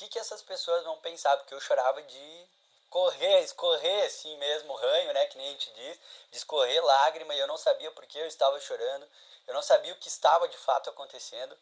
que essas pessoas vão pensar, porque eu chorava de correr, escorrer assim mesmo, ranho, né, que nem a gente diz, de escorrer lágrima, e eu não sabia por que eu estava chorando, eu não sabia o que estava de fato acontecendo,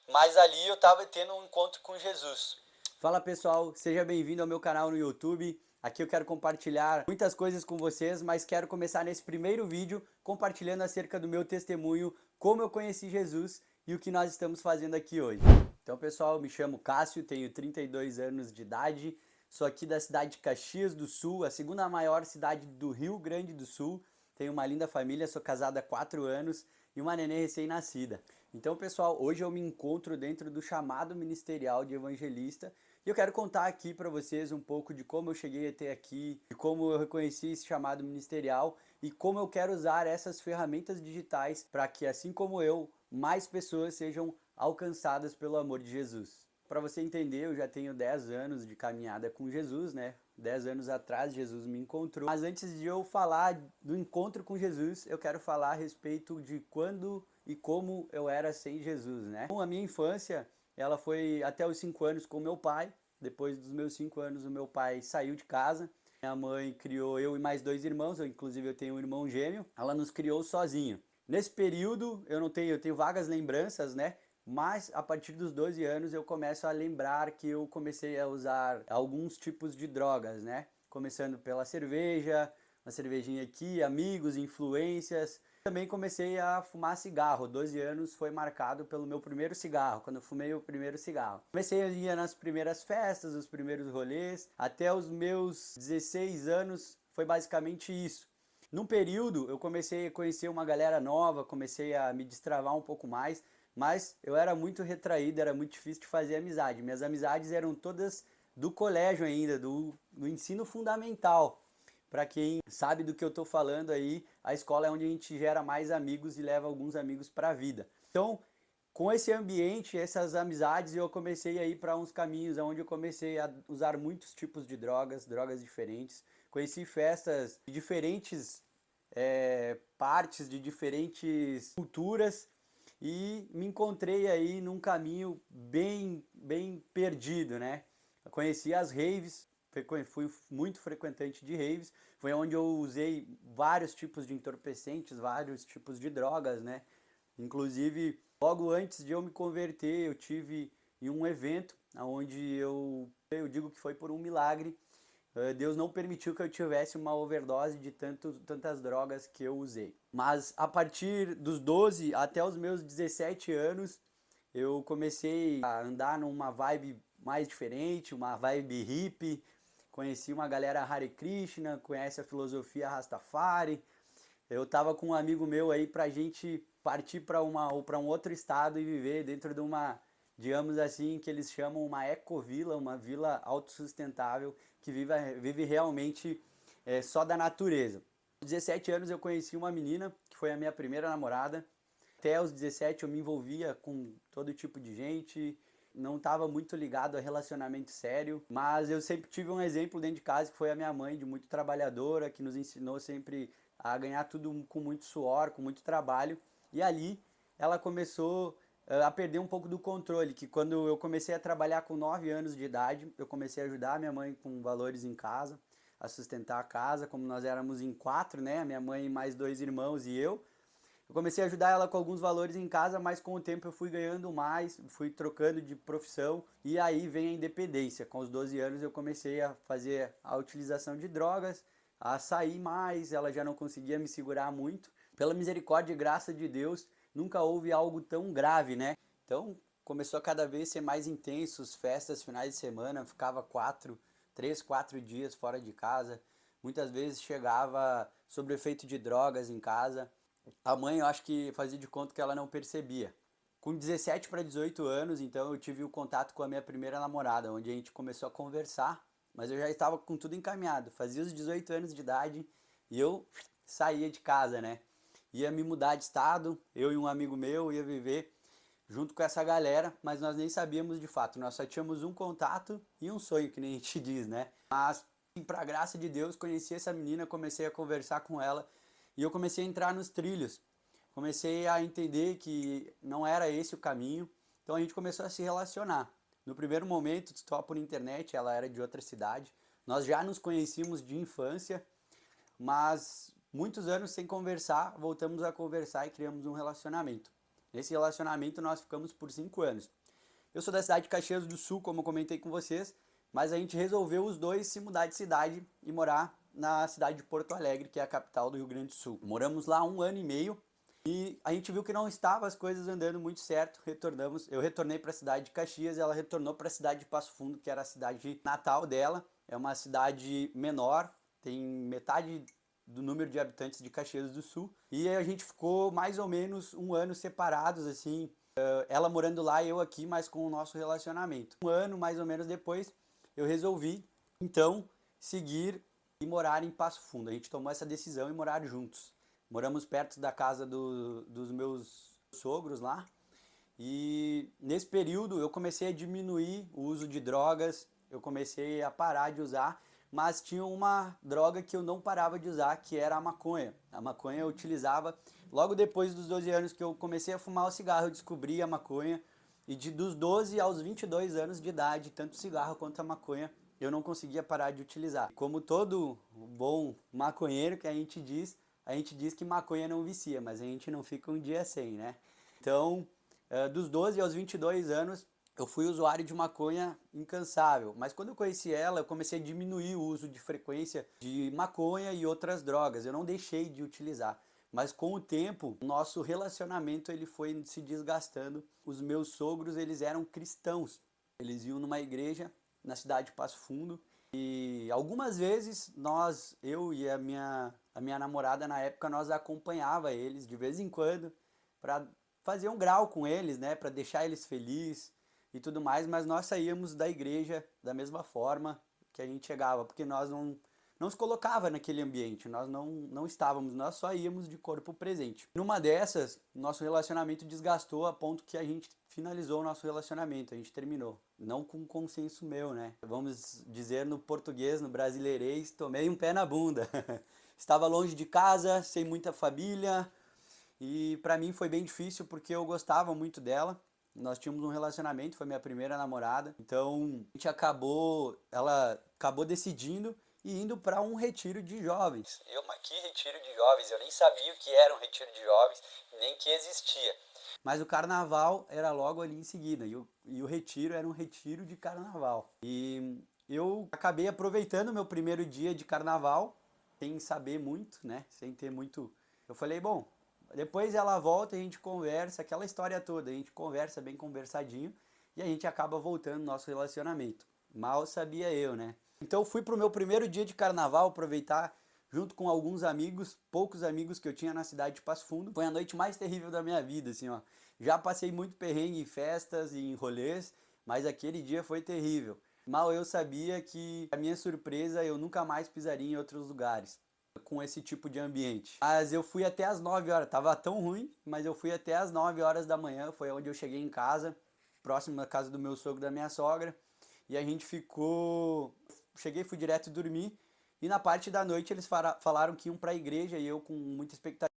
mas ali eu estava tendo um encontro com Jesus. Fala pessoal, seja bem-vindo ao meu canal no YouTube. Aqui eu quero compartilhar muitas coisas com vocês, mas quero começar nesse primeiro vídeo compartilhando acerca do meu testemunho, como eu conheci Jesus e o que nós estamos fazendo aqui hoje. Então pessoal, eu me chamo Cássio, tenho 32 anos de idade, sou aqui da cidade de Caxias do Sul, a segunda maior cidade do Rio Grande do Sul. Tenho uma linda família, sou casado há 4 anos e uma neném recém-nascida. Então pessoal, hoje eu me encontro dentro do chamado ministerial de evangelista e eu quero contar aqui para vocês um pouco de como eu cheguei até aqui, de como eu reconheci esse chamado ministerial e como eu quero usar essas ferramentas digitais para que, assim como eu, mais pessoas sejam alcançadas pelo amor de Jesus. Para você entender, eu já tenho 10 anos de caminhada com Jesus, né? 10 anos atrás Jesus me encontrou. Mas antes de eu falar do encontro com Jesus, eu quero falar a respeito de quando e como eu era sem Jesus, né? Bom, a minha infância, ela foi até os 5 anos com meu pai. Depois dos meus 5 anos, o meu pai saiu de casa. Minha mãe criou eu e mais 2 irmãos, inclusive eu tenho um irmão gêmeo. Ela nos criou sozinho. Nesse período, eu tenho vagas lembranças, né? Mas a partir dos 12 anos eu começo a lembrar que eu comecei a usar alguns tipos de drogas, né? Começando pela cerveja, uma cervejinha aqui, amigos, influências. Também comecei a fumar cigarro. 12 anos foi marcado pelo meu primeiro cigarro, quando eu fumei o primeiro cigarro. Comecei a ir nas primeiras festas, os primeiros rolês. Até os meus 16 anos foi basicamente isso. Num período eu comecei a conhecer uma galera nova, comecei a me destravar um pouco mais, mas eu era muito retraído, era muito difícil de fazer amizade. Minhas amizades eram todas do colégio ainda, do ensino fundamental. Para quem sabe do que eu estou falando aí, a escola é onde a gente gera mais amigos e leva alguns amigos para a vida. Então, com esse ambiente, essas amizades, eu comecei a ir para uns caminhos onde eu comecei a usar muitos tipos de drogas, drogas diferentes. Conheci festas de diferentes partes, de diferentes culturas e me encontrei aí num caminho bem perdido, né? Eu conheci as raves, fui muito frequentante de raves, foi onde eu usei vários tipos de entorpecentes, vários tipos de drogas, né? Inclusive, logo antes de eu me converter, eu tive em um evento onde eu digo que foi por um milagre. Deus não permitiu que eu tivesse uma overdose de tantas drogas que eu usei. Mas a partir dos 12 até os meus 17 anos, eu comecei a andar numa vibe mais diferente, uma vibe hippie. Conheci uma galera Hare Krishna, conhece a filosofia Rastafari. Eu tava com um amigo meu aí pra gente partir para um outro estado e viver dentro de uma, digamos assim, que eles chamam uma ecovila, uma vila autossustentável que vive realmente só da natureza. Aos 17 anos eu conheci uma menina que foi a minha primeira namorada. Até os 17 eu me envolvia com todo tipo de gente, não estava muito ligado a relacionamento sério, mas eu sempre tive um exemplo dentro de casa que foi a minha mãe, de muito trabalhadora, que nos ensinou sempre a ganhar tudo com muito suor, com muito trabalho. E ali ela começou a perder um pouco do controle, que quando eu comecei a trabalhar com 9 anos de idade, eu comecei a ajudar a minha mãe com valores em casa, a sustentar a casa, como nós éramos em 4, né? Minha mãe mais 2 irmãos e eu comecei a ajudar ela com alguns valores em casa, mas com o tempo eu fui ganhando mais, fui trocando de profissão e aí vem a independência. Com os 12 anos eu comecei a fazer a utilização de drogas, a sair mais, ela já não conseguia me segurar muito. Pela misericórdia e graça de Deus, nunca houve algo tão grave, né? Então começou a cada vez ser mais intenso, festas, finais de semana, ficava 4 dias fora de casa. Muitas vezes chegava sob o efeito de drogas em casa. A mãe, eu acho que fazia de conta que ela não percebia. Com 17 para 18 anos, então eu tive o contato com a minha primeira namorada, onde a gente começou a conversar, mas eu já estava com tudo encaminhado. Fazia os 18 anos de idade e eu saía de casa, né? Ia me mudar de estado, eu e um amigo meu ia viver junto com essa galera, mas nós nem sabíamos de fato. Nós só tínhamos um contato e um sonho, que nem a gente diz, né? Mas, para graça de Deus, conheci essa menina, comecei a conversar com ela e eu comecei a entrar nos trilhos. Comecei a entender que não era esse o caminho, então a gente começou a se relacionar. No primeiro momento, só por internet, ela era de outra cidade. Nós já nos conhecíamos de infância, mas muitos anos sem conversar, voltamos a conversar e criamos um relacionamento. Nesse relacionamento nós ficamos por 5 anos. Eu sou da cidade de Caxias do Sul, como eu comentei com vocês, mas a gente resolveu os dois se mudar de cidade e morar na cidade de Porto Alegre, que é a capital do Rio Grande do Sul. Moramos lá 1 ano e meio e a gente viu que não estavam as coisas andando muito certo. Retornamos, eu retornei para a cidade de Caxias, ela retornou para a cidade de Passo Fundo, que era a cidade natal dela. É uma cidade menor, tem metade do número de habitantes de Caxias do Sul. E a gente ficou mais ou menos 1 ano separados, assim, ela morando lá e eu aqui, mas com o nosso relacionamento. 1 ano mais ou menos depois, eu resolvi, então, seguir e morar em Passo Fundo. A gente tomou essa decisão e morar juntos. Moramos perto da casa dos meus sogros lá. E nesse período eu comecei a diminuir o uso de drogas, eu comecei a parar de usar, mas tinha uma droga que eu não parava de usar, que era a maconha. A maconha eu utilizava logo depois dos 12 anos que eu comecei a fumar o cigarro, eu descobri a maconha. E dos 12 aos 22 anos de idade, tanto o cigarro quanto a maconha, eu não conseguia parar de utilizar. Como todo bom maconheiro que a gente diz que maconha não vicia, mas a gente não fica um dia sem, né? Então, dos 12 aos 22 anos, eu fui usuário de maconha incansável, mas quando eu conheci ela, eu comecei a diminuir o uso de frequência de maconha e outras drogas. Eu não deixei de utilizar, mas com o tempo, o nosso relacionamento ele foi se desgastando. Os meus sogros, eles eram cristãos. Eles iam numa igreja na cidade de Passo Fundo e algumas vezes eu e a minha namorada na época, nós acompanhava eles de vez em quando para fazer um grau com eles, né, para deixar eles felizes e tudo mais, mas nós saíamos da igreja da mesma forma que a gente chegava, porque nós não se colocava naquele ambiente, nós não estávamos, nós só íamos de corpo presente. Numa dessas, nosso relacionamento desgastou a ponto que a gente finalizou o nosso relacionamento, a gente terminou. Não com consenso meu, né? Vamos dizer no português, no brasileirês, tomei um pé na bunda. Estava longe de casa, sem muita família, e pra mim foi bem difícil porque eu gostava muito dela. Nós tínhamos um relacionamento, foi minha primeira namorada. Então, ela acabou decidindo e indo para um retiro de jovens. Que retiro de jovens? Eu nem sabia o que era um retiro de jovens, nem que existia. Mas o carnaval era logo ali em seguida, e o retiro era um retiro de carnaval. E eu acabei aproveitando o meu primeiro dia de carnaval, sem saber muito, né? Sem ter muito. Eu falei, bom, depois ela volta, a gente conversa, aquela história toda, a gente conversa bem conversadinho e a gente acaba voltando no nosso relacionamento. Mal sabia eu, né? Então fui pro meu primeiro dia de carnaval, aproveitar junto com alguns amigos, poucos amigos que eu tinha na cidade de Passo Fundo. Foi a noite mais terrível da minha vida, assim, ó. Já passei muito perrengue em festas e em rolês, mas aquele dia foi terrível. Mal eu sabia que, a minha surpresa, eu nunca mais pisaria em outros lugares com esse tipo de ambiente. Mas eu fui até as 9 horas, tava tão ruim, mas eu fui até as 9 horas da manhã, foi onde eu cheguei em casa, próximo da casa do meu sogro e da minha sogra, e a gente cheguei, fui direto dormir, e na parte da noite eles falaram que iam pra igreja, e eu com muita expectativa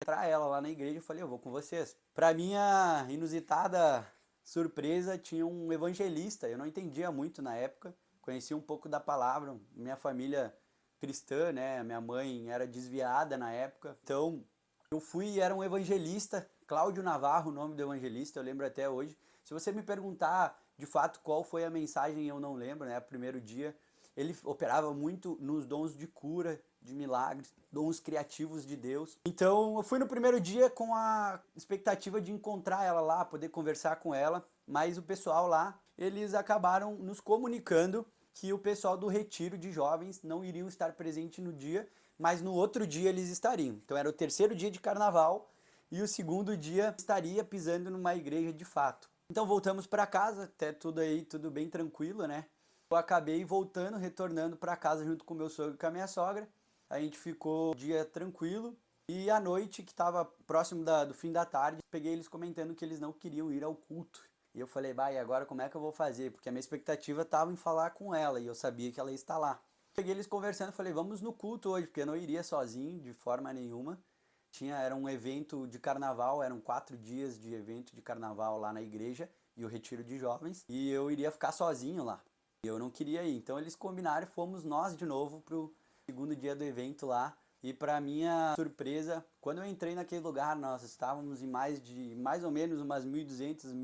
pra ela lá na igreja, eu falei, eu vou com vocês. Pra minha inusitada surpresa, tinha um evangelista, eu não entendia muito na época, conhecia um pouco da palavra, minha família cristã, né? Minha mãe era desviada na época. Então, eu fui e era um evangelista, Cláudio Navarro, o nome do evangelista, eu lembro até hoje. Se você me perguntar de fato qual foi a mensagem, eu não lembro, né? Primeiro dia, ele operava muito nos dons de cura, de milagres, dons criativos de Deus. Então, eu fui no primeiro dia com a expectativa de encontrar ela lá, poder conversar com ela, mas o pessoal lá, eles acabaram nos comunicando que o pessoal do retiro de jovens não iriam estar presente no dia, mas no outro dia eles estariam. Então era o terceiro dia de carnaval e o segundo dia estaria pisando numa igreja de fato. Então voltamos para casa, até tudo bem tranquilo, né? Eu acabei voltando, retornando para casa junto com meu sogro e com a minha sogra. A gente ficou o dia tranquilo e à noite, que estava próximo do fim da tarde, peguei eles comentando que eles não queriam ir ao culto. E eu falei, bah, e agora como é que eu vou fazer? Porque a minha expectativa estava em falar com ela e eu sabia que ela ia estar lá. Peguei eles conversando, falei, vamos no culto hoje, porque eu não iria sozinho de forma nenhuma. Era um evento de carnaval, eram 4 dias de evento de carnaval lá na igreja e o retiro de jovens, e eu iria ficar sozinho lá. E eu não queria ir. Então eles combinaram e fomos nós de novo pro segundo dia do evento lá. E para minha surpresa, quando eu entrei naquele lugar, nós estávamos em mais ou menos umas 1.200,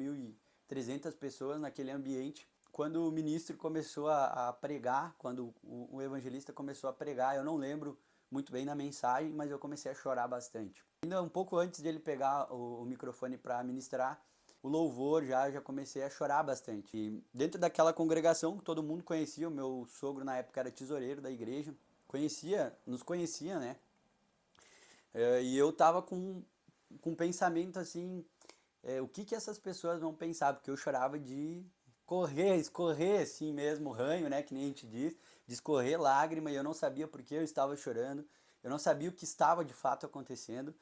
1.300 pessoas naquele ambiente. Quando o ministro começou a pregar, quando o evangelista começou a pregar, eu não lembro muito bem na mensagem, mas eu comecei a chorar bastante. Ainda um pouco antes de ele pegar o microfone para ministrar, o louvor já comecei a chorar bastante. E dentro daquela congregação, todo mundo conhecia, o meu sogro na época era tesoureiro da igreja, nos conhecia, né? E eu tava com um pensamento assim, o que que essas pessoas vão pensar? Porque eu chorava de escorrer assim mesmo, ranho, né? Que nem a gente diz, de escorrer lágrima e eu não sabia por que eu estava chorando, eu não sabia o que estava de fato acontecendo.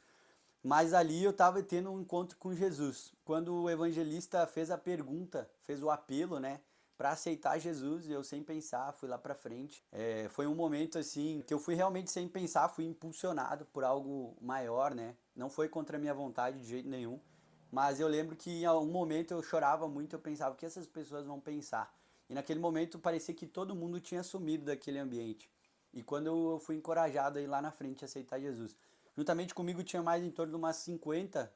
Mas ali eu estava tendo um encontro com Jesus. Quando o evangelista fez a pergunta, fez o apelo, né, para aceitar Jesus, eu sem pensar fui lá para frente. Foi um momento assim que eu fui realmente sem pensar, fui impulsionado por algo maior, né? Não foi contra a minha vontade de jeito nenhum. Mas eu lembro que em algum momento eu chorava muito, eu pensava o que essas pessoas vão pensar. E naquele momento parecia que todo mundo tinha sumido daquele ambiente. E quando eu fui encorajado a ir lá na frente aceitar Jesus. Juntamente comigo tinha mais em torno de umas 50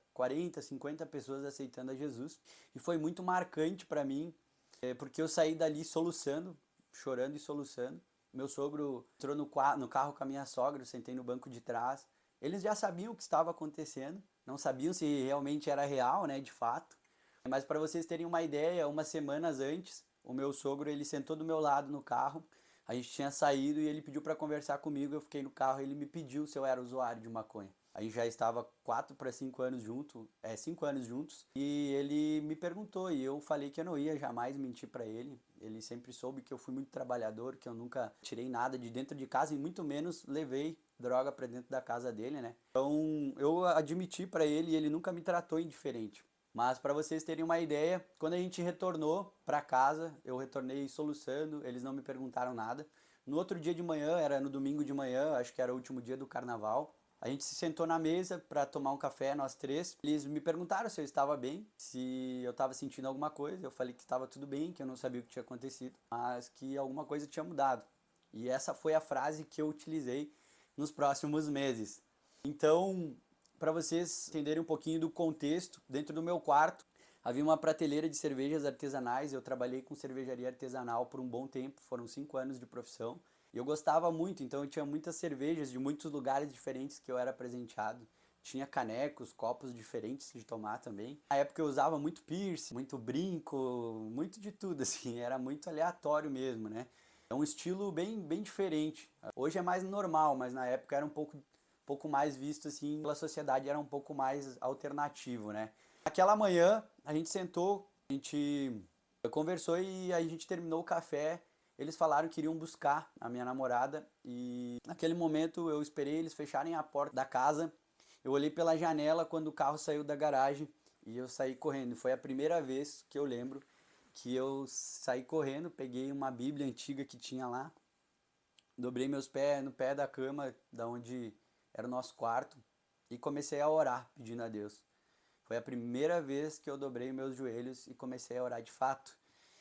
pessoas aceitando a Jesus. E foi muito marcante para mim, porque eu saí dali soluçando, chorando e soluçando. Meu sogro entrou no carro com a minha sogra, eu sentei no banco de trás. Eles já sabiam o que estava acontecendo, não sabiam se realmente era real, né, de fato. Mas para vocês terem uma ideia, umas semanas antes, o meu sogro ele sentou do meu lado no carro. A gente tinha saído e ele pediu para conversar comigo. Eu fiquei no carro e ele me pediu se eu era usuário de maconha. A gente já estava 4 para 5 anos juntos, 5 anos juntos, e ele me perguntou e eu falei que eu não ia jamais mentir para ele. Ele sempre soube que eu fui muito trabalhador, que eu nunca tirei nada de dentro de casa e muito menos levei droga para dentro da casa dele, né? Então eu admiti para ele e ele nunca me tratou indiferente. Mas para vocês terem uma ideia, quando a gente retornou para casa, eu retornei soluçando, eles não me perguntaram nada. No outro dia de manhã, era no domingo de manhã, acho que era o último dia do carnaval, a gente se sentou na mesa para tomar um café, nós três. Eles me perguntaram se eu estava bem, se eu estava sentindo alguma coisa. Eu falei que estava tudo bem, que eu não sabia o que tinha acontecido, mas que alguma coisa tinha mudado. E essa foi a frase que eu utilizei nos próximos meses. Então, para vocês entenderem um pouquinho do contexto, dentro do meu quarto havia uma prateleira de cervejas artesanais. Eu trabalhei com cervejaria artesanal por um bom tempo, foram 5 anos de profissão. E eu gostava muito, então eu tinha muitas cervejas de muitos lugares diferentes que eu era presenteado. Tinha canecos, copos diferentes de tomar também. Na época eu usava muito piercing, muito brinco, muito de tudo, assim, era muito aleatório mesmo, né? É um estilo bem diferente. Hoje é mais normal, mas na época era pouco mais visto assim, pela sociedade era um pouco mais alternativo, né? Aquela manhã a gente sentou, a gente conversou e a gente terminou o café. Eles falaram que iriam buscar a minha namorada e naquele momento eu esperei eles fecharem a porta da casa. Eu olhei pela janela quando o carro saiu da garagem e eu saí correndo. Foi a primeira vez que eu lembro que eu saí correndo, peguei uma Bíblia antiga que tinha lá, dobrei meus pés no pé da cama, da onde era o nosso quarto, e comecei a orar, pedindo a Deus. Foi a primeira vez que eu dobrei meus joelhos e comecei a orar de fato.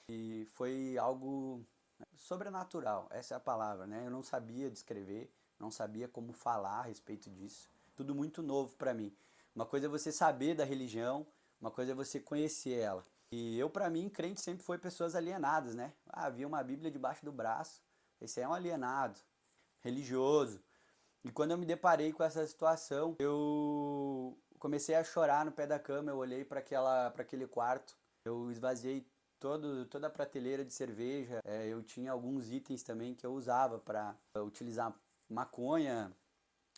E foi algo sobrenatural, essa é a palavra, né? Eu não sabia descrever, não sabia como falar a respeito disso. Tudo muito novo para mim. Uma coisa é você saber da religião, uma coisa é você conhecer ela. E eu, para mim, crente sempre foi pessoas alienadas, né? Ah, havia uma Bíblia debaixo do braço, esse é um alienado, religioso. E quando eu me deparei com essa situação, eu comecei a chorar no pé da cama. Eu olhei para aquele quarto, eu esvaziei toda a prateleira de cerveja. Eu tinha alguns itens também que eu usava para utilizar maconha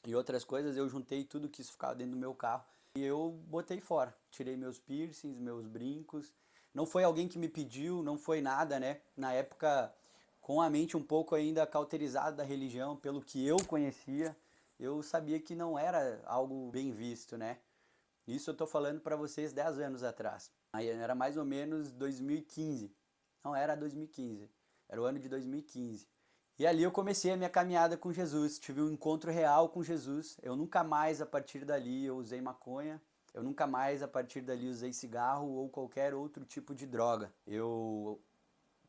e outras coisas. Eu juntei tudo que isso ficava dentro do meu carro e eu botei fora. Tirei meus piercings, meus brincos. Não foi alguém que me pediu, não foi nada, né? Na época, com a mente um pouco ainda cauterizada da religião, pelo que eu conhecia, eu sabia que não era algo bem visto, né? Isso eu tô falando para vocês 10 anos atrás. Aí era mais ou menos 2015. Não era 2015, era o ano de 2015. E ali eu comecei a minha caminhada com Jesus, tive um encontro real com Jesus. Eu nunca mais, a partir dali, eu usei maconha, eu nunca mais a partir dali usei cigarro ou qualquer outro tipo de droga. Eu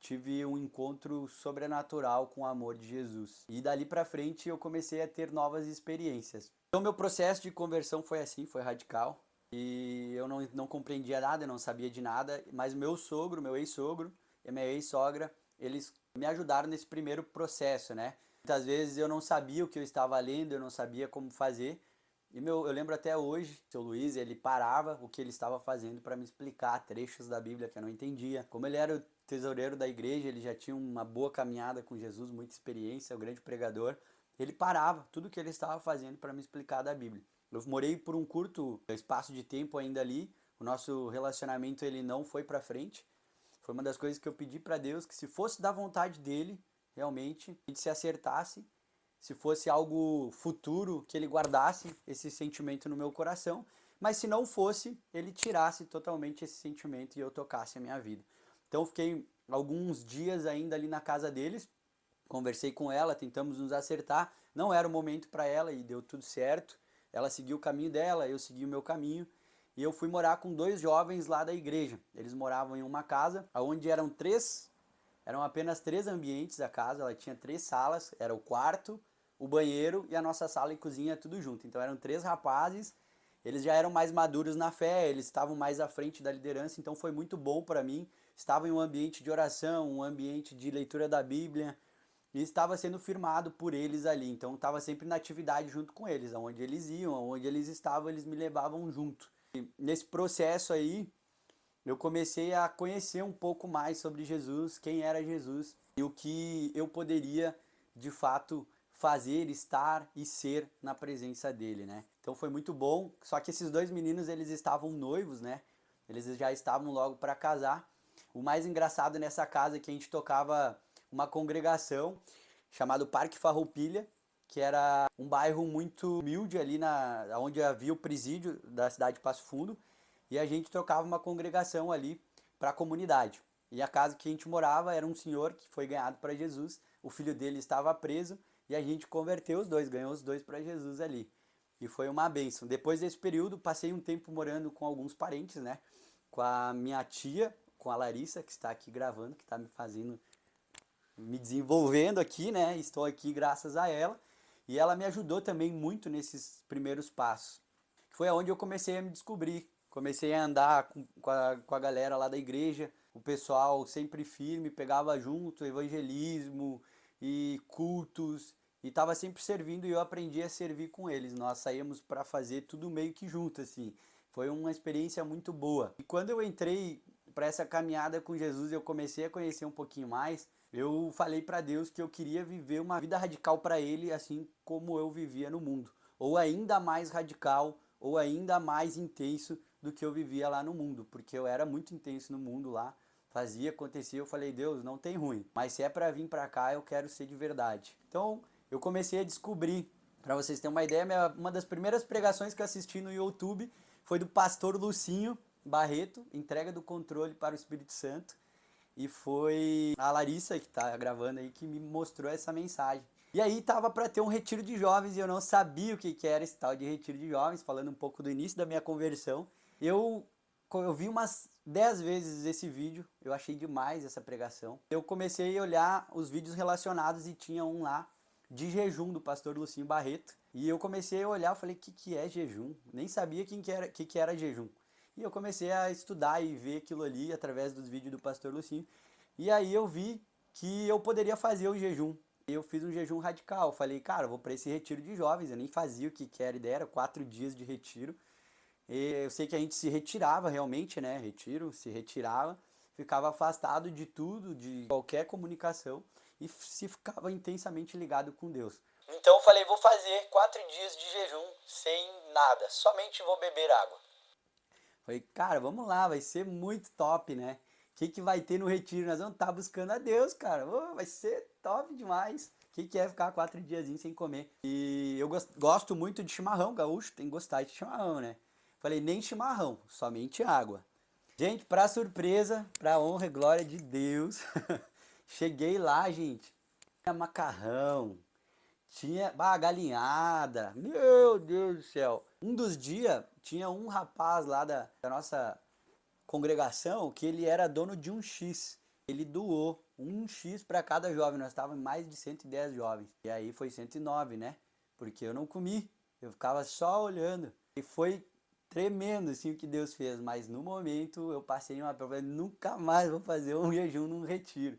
tive um encontro sobrenatural com o amor de Jesus. E dali pra frente eu comecei a ter novas experiências. Então meu processo de conversão foi assim, foi radical. E eu não compreendia nada, eu não sabia de nada, mas meu sogro, meu ex-sogro e minha ex-sogra, eles me ajudaram nesse primeiro processo, né? Muitas vezes eu não sabia o que eu estava lendo, eu não sabia como fazer. E eu lembro até hoje, o seu Luiz, ele parava o que ele estava fazendo para me explicar trechos da Bíblia que eu não entendia. Como ele era o tesoureiro da igreja, ele já tinha uma boa caminhada com Jesus, muita experiência, o grande pregador. Ele parava tudo que ele estava fazendo para me explicar da Bíblia. Eu morei por um curto espaço de tempo ainda ali. O nosso relacionamento ele não foi para frente. Foi uma das coisas que eu pedi para Deus que se fosse da vontade dele, realmente, a gente se acertasse, se fosse algo futuro, que ele guardasse esse sentimento no meu coração, mas se não fosse, ele tirasse totalmente esse sentimento e eu tocasse a minha vida. Então eu fiquei alguns dias ainda ali na casa deles, conversei com ela, tentamos nos acertar, não era o momento para ela e deu tudo certo. Ela seguiu o caminho dela, eu segui o meu caminho. E eu fui morar com 2 jovens lá da igreja. Eles moravam em uma casa onde eram apenas 3 ambientes a casa. Ela tinha 3 salas, era o quarto, o banheiro e a nossa sala e cozinha tudo junto. Então eram 3 rapazes, eles já eram mais maduros na fé, eles estavam mais à frente da liderança, então foi muito bom para mim. Estava em um ambiente de oração, um ambiente de leitura da Bíblia, e estava sendo firmado por eles ali. Então estava sempre na atividade junto com eles, aonde eles iam, aonde eles estavam, eles me levavam junto. E nesse processo aí, eu comecei a conhecer um pouco mais sobre Jesus, quem era Jesus e o que eu poderia de fato fazer, estar e ser na presença dele, né? Então foi muito bom. Só que esses 2 meninos, eles estavam noivos, né? Eles já estavam logo para casar. O mais engraçado nessa casa é que a gente tocava uma congregação chamado Parque Farroupilha, que era um bairro muito humilde ali onde havia o presídio da cidade de Passo Fundo, e a gente tocava uma congregação ali para a comunidade. E a casa que a gente morava era um senhor que foi ganhado para Jesus, o filho dele estava preso e a gente converteu os dois, ganhou os dois para Jesus ali. E foi uma bênção. Depois desse período, passei um tempo morando com alguns parentes, né? Com a minha tia, com a Larissa, que está aqui gravando, que está me desenvolvendo aqui, né? Estou aqui graças a ela. E ela me ajudou também muito nesses primeiros passos. Foi onde eu comecei a me descobrir. Comecei a andar com a galera lá da igreja, o pessoal sempre firme, pegava junto, evangelismo e cultos, e estava sempre servindo e eu aprendi a servir com eles. Nós saíamos para fazer tudo meio que junto, assim. Foi uma experiência muito boa. E quando eu entrei para essa caminhada com Jesus, eu comecei a conhecer um pouquinho mais. Eu falei para Deus que eu queria viver uma vida radical para Ele, assim como eu vivia no mundo, ou ainda mais radical, ou ainda mais intenso do que eu vivia lá no mundo, porque eu era muito intenso no mundo lá, fazia, acontecia, eu falei, Deus, não tem ruim, mas se é para vir para cá, eu quero ser de verdade. Então, eu comecei a descobrir, para vocês terem uma ideia, uma das primeiras pregações que eu assisti no YouTube foi do pastor Lucinho Barreto, entrega do controle para o Espírito Santo, e foi a Larissa, que está gravando aí, que me mostrou essa mensagem. E aí tava para ter um retiro de jovens e eu não sabia o que era esse tal de retiro de jovens, falando um pouco do início da minha conversão. Eu vi umas 10 vezes esse vídeo, eu achei demais essa pregação. Eu comecei a olhar os vídeos relacionados e tinha um lá de jejum do pastor Lucinho Barreto. E eu comecei a olhar, eu falei, o que é jejum? Nem sabia que era jejum. E eu comecei a estudar e ver aquilo ali através dos vídeos do pastor Lucinho. E aí eu vi que eu poderia fazer o jejum. Eu fiz um jejum radical. Falei, cara, eu vou para esse retiro de jovens. Eu nem fazia o que era ideia, era 4 dias de retiro. E eu sei que a gente se retirava realmente, né? Retiro, se retirava, ficava afastado de tudo, de qualquer comunicação e se ficava intensamente ligado com Deus. Então eu falei, vou fazer 4 dias de jejum sem nada, somente vou beber água. Falei, cara, vamos lá, vai ser muito top, né? O que vai ter no retiro? Nós vamos estar buscando a Deus, cara. Oh, vai ser top demais. O que é ficar 4 diazinhos sem comer? E eu gosto muito de chimarrão gaúcho, tem que gostar de chimarrão, né? Falei, nem chimarrão, somente água. Gente, pra surpresa, pra honra e glória de Deus, cheguei lá, gente. Tinha macarrão, tinha galinhada. Meu Deus do céu. Um dos dias tinha um rapaz lá da nossa congregação que ele era dono de um X. Ele doou um X para cada jovem. Nós estávamos mais de 110 jovens. E aí foi 109, né? Porque eu não comi. Eu ficava só olhando. E foi tremendo assim o que Deus fez. Mas no momento eu passei uma prova. Nunca mais vou fazer um jejum num retiro.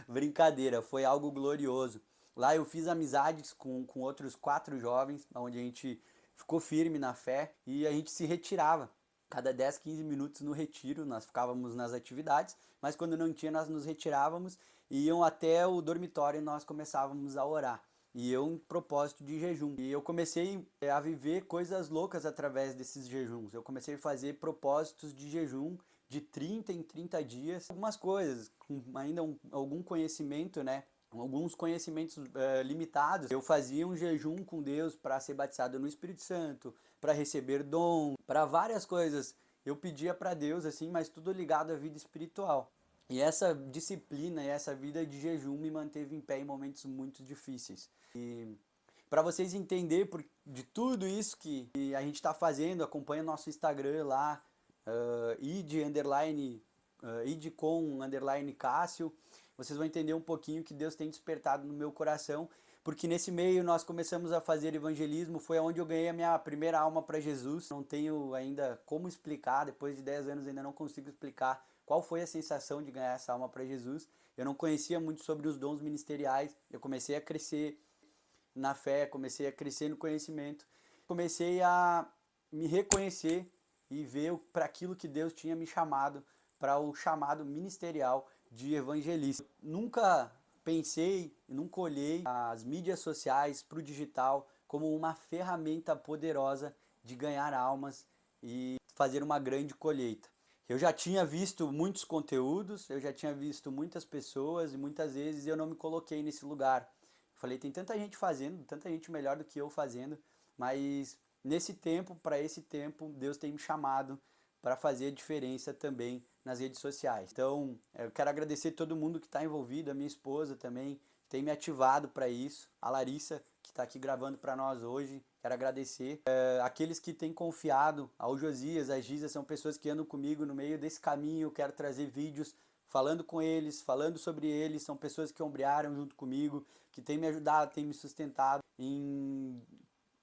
Brincadeira, foi algo glorioso. Lá eu fiz amizades com outros 4 jovens, onde a gente ficou firme na fé e a gente se retirava. Cada 10, 15 minutos no retiro, nós ficávamos nas atividades, mas quando não tinha, nós nos retirávamos e iam até o dormitório e nós começávamos a orar. E eu em propósito de jejum. E eu comecei a viver coisas loucas através desses jejuns. Eu comecei a fazer propósitos de jejum de 30 em 30 dias. Algumas coisas, com ainda algum conhecimento, né? Alguns conhecimentos limitados. Eu fazia um jejum com Deus para ser batizado no Espírito Santo, para receber dom, para várias coisas. Eu pedia para Deus assim, mas tudo ligado à vida espiritual. E essa disciplina e essa vida de jejum me manteve em pé em momentos muito difíceis. E para vocês entenderem de tudo isso que a gente está fazendo, acompanha nosso Instagram lá, id_com_Cássio. Vocês vão entender um pouquinho que Deus tem despertado no meu coração, porque nesse meio nós começamos a fazer evangelismo, foi onde eu ganhei a minha primeira alma para Jesus. Não tenho ainda como explicar, depois de 10 anos ainda não consigo explicar qual foi a sensação de ganhar essa alma para Jesus. Eu não conhecia muito sobre os dons ministeriais, eu comecei a crescer na fé, comecei a crescer no conhecimento, comecei a me reconhecer e ver para aquilo que Deus tinha me chamado, para o chamado ministerial de evangelista. Nunca pensei, nunca olhei as mídias sociais para o digital como uma ferramenta poderosa de ganhar almas e fazer uma grande colheita. Eu já tinha visto muitos conteúdos, eu já tinha visto muitas pessoas e muitas vezes eu não me coloquei nesse lugar. Falei, tem tanta gente fazendo, tanta gente melhor do que eu fazendo, mas nesse tempo, para esse tempo, Deus tem me chamado para fazer a diferença também nas redes sociais. Então, eu quero agradecer todo mundo que está envolvido, a minha esposa também, que tem me ativado para isso, a Larissa, que está aqui gravando para nós hoje, quero agradecer. Aqueles que têm confiado, ao Josias, a Giza, são pessoas que andam comigo no meio desse caminho, eu quero trazer vídeos falando com eles, falando sobre eles, são pessoas que ombrearam junto comigo, que têm me ajudado, têm me sustentado em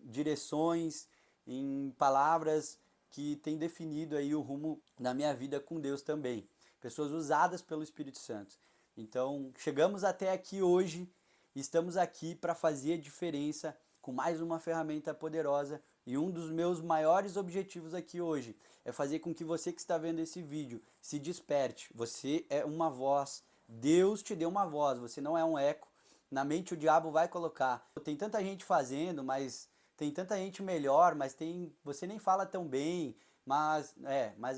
direções, em palavras que têm definido aí o rumo da minha vida com Deus também. Pessoas usadas pelo Espírito Santo. Então, chegamos até aqui hoje, estamos aqui para fazer a diferença com mais uma ferramenta poderosa. E um dos meus maiores objetivos aqui hoje é fazer com que você que está vendo esse vídeo se desperte. Você é uma voz, Deus te deu uma voz, você não é um eco. Na mente o diabo vai colocar. Tem tanta gente fazendo, mas tem tanta gente melhor, mas você nem fala tão bem, mas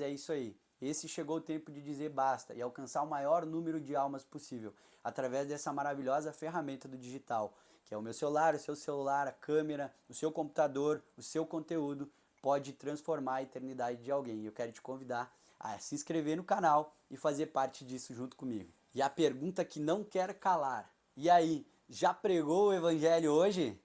é isso aí. Esse chegou o tempo de dizer basta e alcançar o maior número de almas possível através dessa maravilhosa ferramenta do digital, que é o meu celular, o seu celular, a câmera, o seu computador, o seu conteúdo pode transformar a eternidade de alguém. Eu quero te convidar a se inscrever no canal e fazer parte disso junto comigo. E a pergunta que não quer calar: e aí, já pregou o evangelho hoje?